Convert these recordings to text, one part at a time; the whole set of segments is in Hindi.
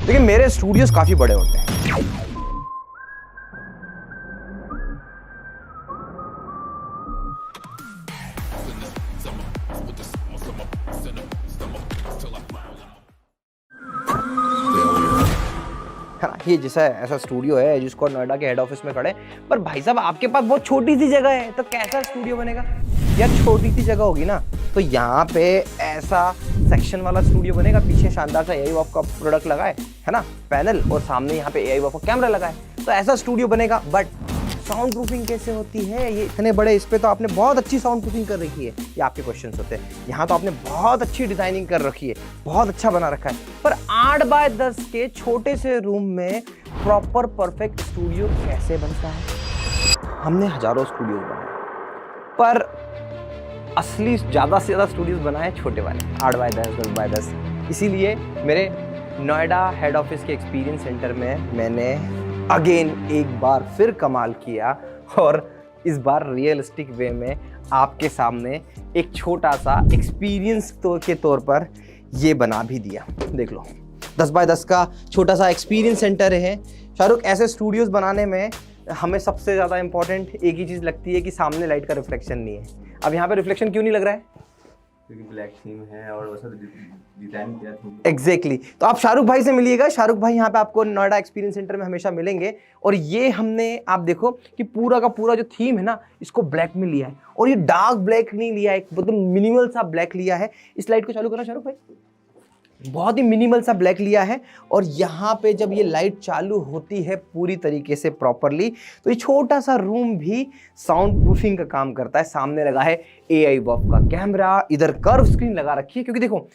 लेकिन मेरे स्टूडियोज काफी बड़े होते हैं। है ना, ये जैसा ऐसा स्टूडियो है जिसको नोएडा के हेड ऑफिस में खड़े, पर भाई साहब आपके पास बहुत छोटी सी जगह है, तो कैसा स्टूडियो बनेगा यार? छोटी सी जगह होगी ना, तो यहाँ पे ऐसा सेक्शन वाला स्टूडियो बनेगा, पीछे शानदार सा AI वॉफ का प्रोडक्ट लगा है ना, पैनल, और सामने यहाँ पे AI वॉफ का कैमरा लगा है, तो ऐसा स्टूडियो बनेगा। बट साउंड प्रूफिंग कैसे होती है? ये इतने बड़े इस पे तो आपने बहुत अच्छी साउंड प्रूफिंग कर रखी है, ये आपके क्वेश्चंस होते हैं। यहाँ तो आपने बहुत अच्छी डिजाइनिंग कर रखी है, बहुत अच्छा बना रखा है, पर 8 बाय 10 के छोटे से रूम में प्रॉपर परफेक्ट स्टूडियो कैसे बनता है? हमने हजारों स्टूडियोज बनाए, पर असली ज्यादा से ज्यादा स्टूडियोज बनाए छोटे वाले, 8 बाय 10, 10 बाय 10। इसीलिए मेरे नोएडा हेड ऑफिस के एक्सपीरियंस सेंटर में मैंने अगेन एक बार फिर कमाल किया, और इस बार रियलिस्टिक वे में आपके सामने एक छोटा सा एक्सपीरियंस के तौर पर ये बना भी दिया। देख लो, 10 बाय 10 का छोटा सा एक्सपीरियंस सेंटर है। शाहरुख, ऐसे स्टूडियोज बनाने में हमें सबसे ज़्यादा इंपॉर्टेंट एक ही चीज़ लगती है कि सामने लाइट का रिफ्लेक्शन नहीं है। अब यहाँ पे रिफ्लेक्शन क्यों नहीं लग रहा है? क्योंकि ब्लैक थीम है और वैसा डिजाइन किया थीम। एग्जैक्टली। तो आप शाहरुख भाई से मिलिएगा, शाहरुख भाई यहाँ पे आपको नोएडा एक्सपीरियंस सेंटर में हमेशा मिलेंगे। और ये हमने, आप देखो कि पूरा का पूरा जो थीम है ना, इसको ब्लैक में लिया है, और ये डार्क ब्लैक नहीं लिया है, मतलब मिनिमल सा ब्लैक लिया है। इस लाइट को चालू करना शाहरुख भाई, बहुत ही मिनिमल सा ब्लैक लिया है। और यहाँ पे जब ये लाइट चालू होती है पूरी तरीके से प्रॉपरली, तो ये छोटा सा रूम भी साउंड प्रूफिंग का काम करता है। सामने लगा है AI वॉफ का कैमरा, इधर कर्व स्क्रीन लगा रखी है, क्योंकि देखो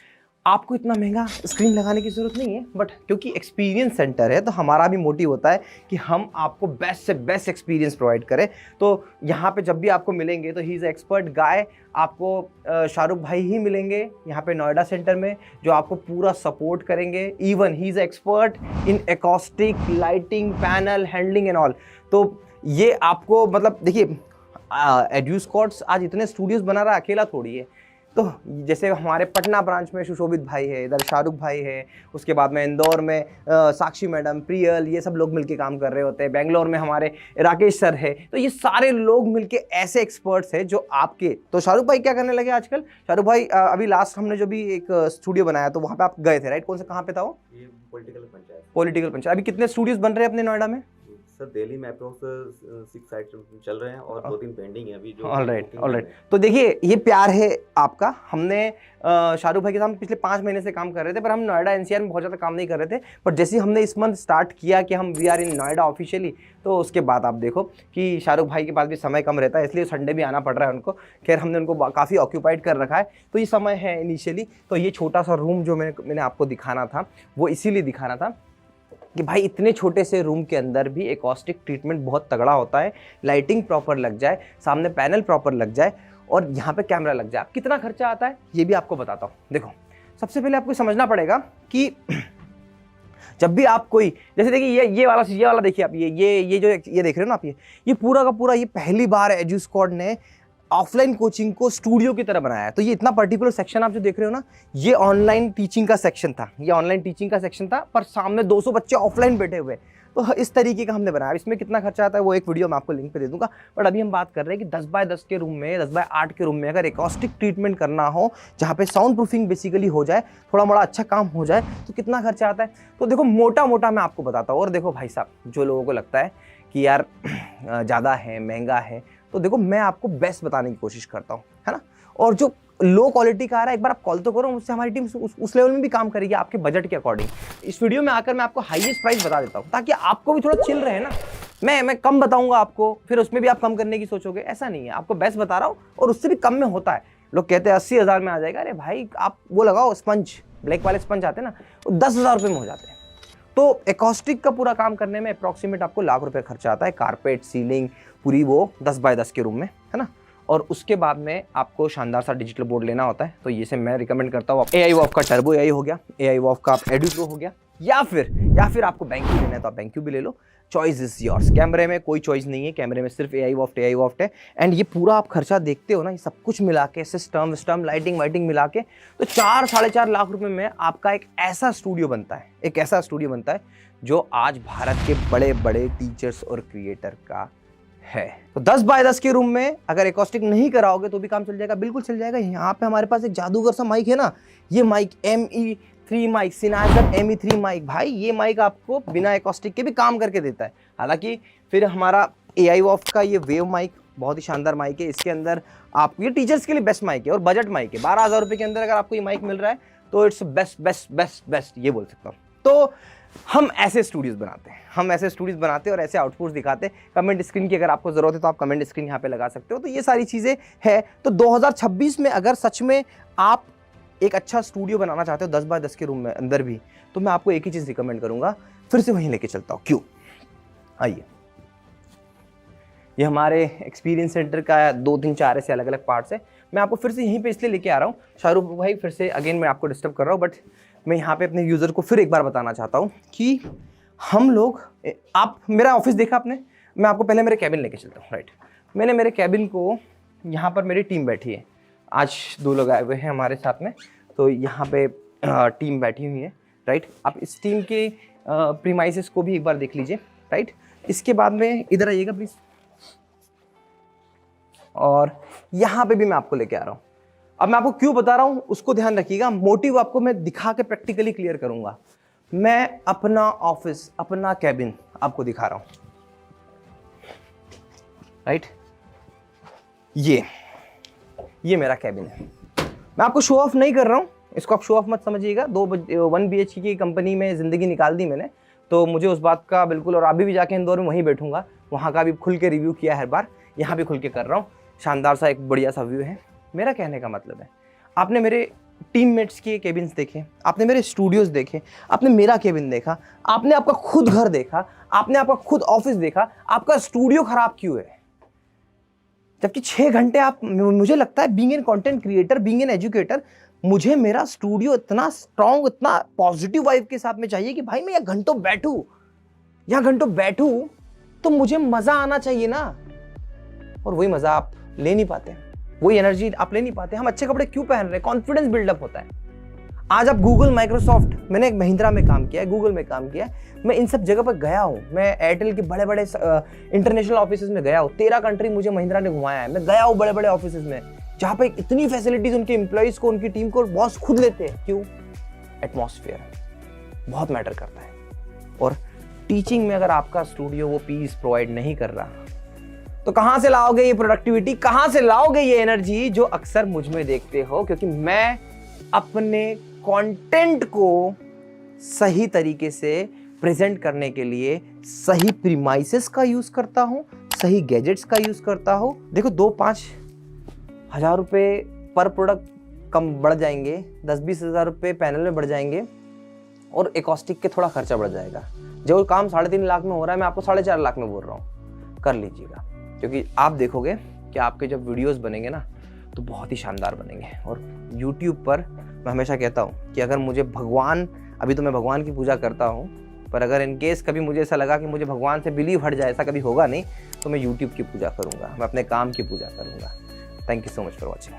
आपको इतना महंगा स्क्रीन लगाने की जरूरत नहीं है, बट क्योंकि एक्सपीरियंस सेंटर है तो हमारा भी मोटिव होता है कि हम आपको बेस्ट से बेस्ट एक्सपीरियंस प्रोवाइड करें। तो यहाँ पे जब भी आपको मिलेंगे तो ही इज़ एक्सपर्ट गाय, आपको शाहरुख भाई ही मिलेंगे यहाँ पे नोएडा सेंटर में, जो आपको पूरा सपोर्ट करेंगे। Even he is expert in acoustic, lighting, panel handling and all. तो ये आपको, मतलब देखिए, एड्यूस्कॉट्स आज इतने स्टूडियोज बना रहा है, अकेला थोड़ी है। तो जैसे हमारे पटना ब्रांच में सुशोभित भाई है, इधर शाहरुख भाई है, उसके बाद में इंदौर में साक्षी मैडम, प्रियल, ये सब लोग मिलके काम कर रहे होते हैं। बेंगलोर में हमारे राकेश सर है। तो ये सारे लोग मिलके ऐसे एक्सपर्ट्स हैं जो आपके, तो शाहरुख भाई क्या करने लगे आजकल? शाहरुख भाई अभी लास्ट हमने जो भी एक स्टूडियो बनाया तो वहाँ पे आप गए थे, राइट? कौन सा, कहाँ पे था वो? ये पॉलिटिकल पंचायत। पॉलिटिकल पंचायत। अभी कितने स्टूडियोज बन रहे हैं अपने नोएडा में? सर दिल्ली में अप्रोक्स 6 साइट चल रहे हैं और 2-3 पेंडिंग है अभी जो। All right. तो देखिए, ये प्यार है आपका। हमने शाहरुख भाई के साथ पिछले 5 महीने से काम कर रहे थे, पर हम नोएडा NCR में बहुत ज़्यादा काम नहीं कर रहे थे। पर जैसे ही हमने इस मंथ स्टार्ट किया कि हम we are in Noida officially, तो उसके बाद आप देखो कि शाहरुख भाई के पास भी समय कम रहता है, इसलिए संडे भी आना पड़ रहा है उनको। खैर, हमने उनको काफ़ी ऑक्यूपाइड कर रखा है, तो ये समय है इनिशियली। तो ये छोटा सा रूम जो मैंने आपको दिखाना था, वो इसीलिए दिखाना था कि भाई इतने छोटे से रूम के अंदर भी एकॉस्टिक ट्रीटमेंट बहुत तगड़ा होता है, लाइटिंग प्रॉपर लग जाए, सामने पैनल प्रॉपर लग जाए, और यहाँ पे कैमरा लग जाए। कितना खर्चा आता है ये भी आपको बताता हूँ। देखो, सबसे पहले आपको समझना पड़ेगा कि जब भी आप कोई, जैसे देखिए ये वाला देखिए आप, ये जो ये देख रहे हो ना आप, ये पूरा का पूरा, ये पहली बार एड्यूस्कॉट ने ऑफलाइन कोचिंग को स्टूडियो की तरह बनाया है। तो ये इतना पर्टिकुलर सेक्शन आप जो देख रहे हो ना, ये ऑनलाइन टीचिंग का सेक्शन था, पर सामने 200 बच्चे ऑफलाइन बैठे हुए। तो इस तरीके का हमने बनाया। इसमें कितना खर्चा आता है वो एक वीडियो मैं आपको लिंक पे दे दूंगा, बट अभी हम बात कर रहे हैं कि 10 बाय 10 के रूम में, 10 बाय 8 के रूम में अगर एकॉस्टिक ट्रीटमेंट करना हो, जहाँ पे साउंड प्रूफिंग बेसिकली हो जाए, थोड़ा मोड़ा अच्छा काम हो जाए, तो कितना खर्चा आता है? तो देखो, मोटा मोटा मैं आपको बताता हूँ। और देखो भाई साहब, जो लोगों को लगता है कि यार ज़्यादा है, महंगा है, तो देखो मैं आपको बेस्ट बताने की कोशिश करता हूँ, है ना। और जो लो क्वालिटी का आ रहा है, एक बार आप कॉल तो करो मुझसे, हमारी टीम उस लेवल में भी काम करेगी आपके बजट के अकॉर्डिंग। इस वीडियो में आकर मैं आपको हाईएस्ट प्राइस बता देता हूँ, ताकि आपको भी थोड़ा चिल रहे ना। मैं कम बताऊंगा आपको, फिर उसमें भी आप कम करने की सोचोगे, ऐसा नहीं है। आपको बेस्ट बता रहा हूँ, और उससे भी कम में होता है। लोग कहते हैं 80,000 में आ जाएगा। अरे भाई, आप वो लगाओ स्पंज, ब्लैक वाले स्पंज आते हैं ना, वो 10,000 रुपये में हो जाते हैं। तो एकॉस्टिक का पूरा काम करने में अप्रॉक्सीमेट आपको ₹1,00,000 खर्चा आता है। कारपेट, सीलिंग पूरी, वो 10 बाय 10 के रूम में, है ना। और उसके बाद में आपको शानदार सा डिजिटल बोर्ड लेना होता है, तो ये से मैं रिकमेंड करता हूँ। AI वॉफ का टर्बो AI हो गया, AI वॉफ का आप एडू प्रो हो गया, या फिर आपको BenQ लेना है तो आप BenQ भी ले लो। Choice is yours. कैमरे में कोई चॉइस नहीं है, कैमरे में सिर्फ AI वॉफ्ट है। एंड ये पूरा आप खर्चा देखते हो ना, ये सब कुछ मिला के, सिस्टम लाइटिंग वाइटिंग मिला के, तो 4-4.5 लाख रुपए में आपका एक ऐसा स्टूडियो बनता है, जो आज भारत के बड़े बड़े टीचर्स और क्रिएटर का है। तो 10x10 के रूम में अगर एकॉस्टिक नहीं कराओगे तो भी काम चल जाएगा, बिल्कुल चल जाएगा। यहाँ पे हमारे पास एक जादूगर सा माइक है ना, ये mic ME3 mic, Sennheiser ME3 mic, भाई ये माइक आपको बिना एकॉस्टिक के भी काम करके देता है। हालांकि फिर हमारा AI वॉफ का ये वेव माइक बहुत ही शानदार माइक है, इसके अंदर आपको ये टीचर्स के लिए बेस्ट माइक है और बजट माइक है। 12,000 रुपये के अंदर अगर आपको ये माइक मिल रहा है तो इट्स बेस्ट ये बोल सकता हूँ। तो हम ऐसे स्टूडियोज बनाते हैं, और ऐसे आउटपुट्स दिखाते हैं। कमेंट स्क्रीन की अगर आपको ज़रूरत है तो आप कमेंट स्क्रीन यहाँ पे लगा सकते हो। तो ये सारी चीज़ें हैं। तो 2026 में अगर सच में आप एक अच्छा स्टूडियो बनाना चाहते हो 10x10 के रूम में अंदर भी, तो मैं आपको एक ही चीज़ रिकमेंड करूँगा, फिर से वहीं लेके चलता हूँ। क्यों? आइए, ये हमारे एक्सपीरियंस सेंटर का 2-3-4 ऐसे अलग अलग पार्ट्स है। मैं आपको फिर से यहीं पे इसलिए लेके आ रहा हूँ, शाहरुख भाई फिर से अगेन मैं आपको डिस्टर्ब कर रहा हूँ, बट मैं यहाँ पे अपने यूज़र को फिर एक बार बताना चाहता हूँ कि हम लोग, आप मेरा ऑफिस देखा आपने, मैं आपको पहले मेरे कैबिन लेके चलता हूँ। राइट, मैंने मेरे कैबिन को, यहाँ पर मेरी टीम बैठी है, आज 2 लोग आए हुए हैं हमारे साथ में, तो यहाँ पे टीम बैठी हुई है। राइट, आप इस टीम के प्रीमाइसेस को भी एक बार देख लीजिए। राइट, इसके बाद में इधर आइएगा प्लीज़, और यहाँ पे भी मैं आपको लेके आ रहा हूँ। अब मैं आपको क्यों बता रहा हूँ उसको ध्यान रखिएगा, मोटिव आपको मैं दिखा के प्रैक्टिकली क्लियर करूंगा। मैं अपना ऑफिस, अपना कैबिन आपको दिखा रहा हूँ। राइट, ये मेरा कैबिन है। मैं आपको शो ऑफ नहीं कर रहा हूँ, इसको आप शो ऑफ मत समझिएगा। 1 BHK की कंपनी में ज़िंदगी निकाल दी मैंने, तो मुझे उस बात का बिल्कुल, और अभी भी जाके इंदौर में वहीं बैठूंगा, वहाँ का भी खुल के रिव्यू किया हर बार, यहाँ भी खुल के कर रहा हूँ। शानदार सा एक बढ़िया सा व्यू है। मेरा कहने का मतलब है, आपने मेरे टीममेट्स के केबिन्स देखे, आपने मेरे स्टूडियोज़ देखे, आपने मेरा केबिन देखा, आपने आपका खुद घर देखा, आपने आपका खुद ऑफिस देखा, आपका स्टूडियो खराब क्यों है? जबकि 6 घंटे आप, मुझे लगता है being an content creator, being an educator, मुझे मेरा स्टूडियो इतना स्ट्रॉन्ग, इतना पॉजिटिव वाइब के साथ में चाहिए कि भाई मैं यहाँ घंटों बैठूं तो मुझे मजा आना चाहिए ना। और वही मजा आप ले नहीं पाते, वही एनर्जी आप ले नहीं पाते। हम अच्छे कपड़े क्यों पहन रहे हैं? कॉन्फिडेंस बिल्डअप होता है। आज आप गूगल, माइक्रोसॉफ्ट, मैंने एक महिंद्रा में काम किया है, गूगल में काम किया है, मैं इन सब जगह पर गया हूँ। मैं एयरटेल के बड़े बड़े इंटरनेशनल ऑफिसेज में गया हूँ। 13 कंट्री मुझे महिंद्रा ने घुमाया है। मैं गया हूँ बड़े बड़े ऑफिसेज में, जहाँ पे इतनी फैसिलिटीज उनके एम्प्लॉइज को, उनकी टीम को बॉस खुद लेते हैं। क्यों? एटमॉस्फेयर बहुत मैटर करता है। और टीचिंग में अगर आपका स्टूडियो वो पीस प्रोवाइड नहीं कर रहा, तो कहां से लाओगे ये प्रोडक्टिविटी, कहां से लाओगे ये एनर्जी जो अक्सर मुझ में देखते हो? क्योंकि मैं अपने कंटेंट को सही तरीके से प्रेजेंट करने के लिए सही प्रीमाइसेस का यूज करता हूं, सही गैजेट्स का यूज करता हूं। देखो 2-5 हज़ार रुपए पर प्रोडक्ट कम बढ़ जाएंगे, 10-20 हज़ार रुपए पैनल में बढ़ जाएंगे, और एकॉस्टिक के थोड़ा खर्चा बढ़ जाएगा। जो काम 3.5 लाख में हो रहा है, मैं आपको 4.5 लाख में बोल रहा हूँ, कर लीजिएगा। क्योंकि आप देखोगे कि आपके जब वीडियोस बनेंगे ना, तो बहुत ही शानदार बनेंगे। और YouTube पर मैं हमेशा कहता हूँ कि अगर मुझे भगवान, अभी तो मैं भगवान की पूजा करता हूँ, पर अगर इन केस कभी मुझे ऐसा लगा कि मुझे भगवान से बिलीव हट जाए, ऐसा कभी होगा नहीं, तो मैं YouTube की पूजा करूँगा, मैं अपने काम की पूजा करूँगा। Thank you so much for watching.